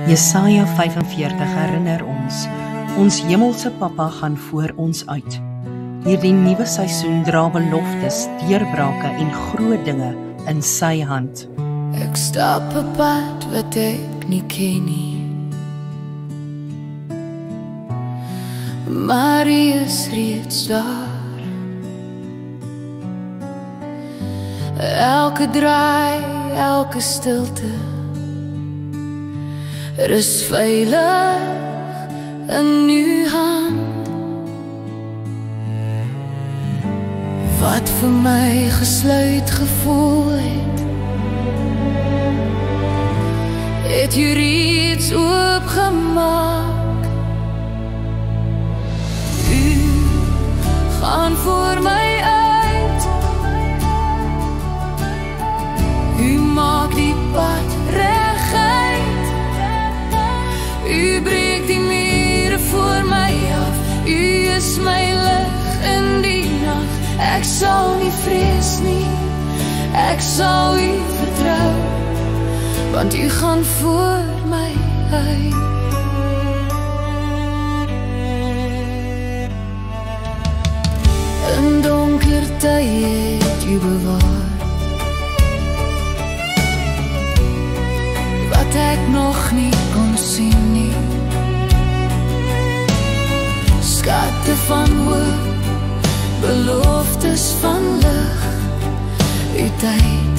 Jesaja 45 herinner ons hemelse Papa gaan voor ons uit. Hierdie nuwe seisoen dra beloftes, deurbrake en groot dinge in sy hand. Ek stap 'n pad wat ek nie ken nie, maar hy is reeds daar. Elke draai, elke stilte, is veilig in uw hand. Wat vir my gesluit gevoel het jy reeds oopgemaak. U gaan voor my uit, u maak die pad reguit, u breek die mure voor my af, u is my lig in die nag. Ek sal nie vrees nie, ek sal u vertrou, want u gaan voor my uit. In donker tye het u bewaar wat ek nog nie kon sien nie. Skatte van hoop, beloftes van lig, uw tyd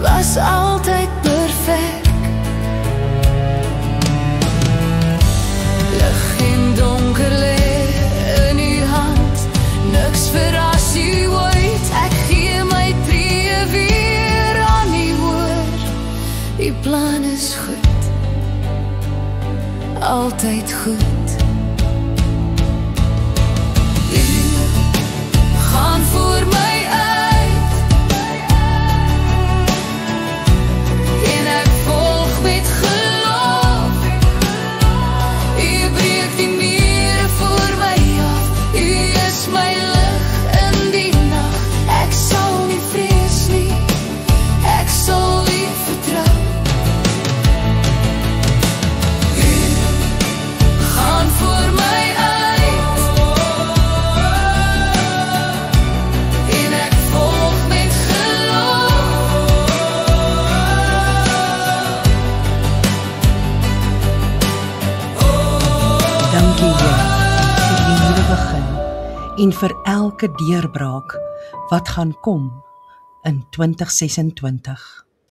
was altyd perfek. Lig en donker lê in uw hand, niks verras u ooit. Ek gee my tree weer aan u woord, uw plan is goed, altyd goed. Gaan voor my uit, en ek volg met geloof. U breek die mure voor my af, u is my lig in die nag. Ek sal nie vrees nie, ek sal u vertrou. U gaan voor my en vir elke deurbraak wat gaan kom in 2026.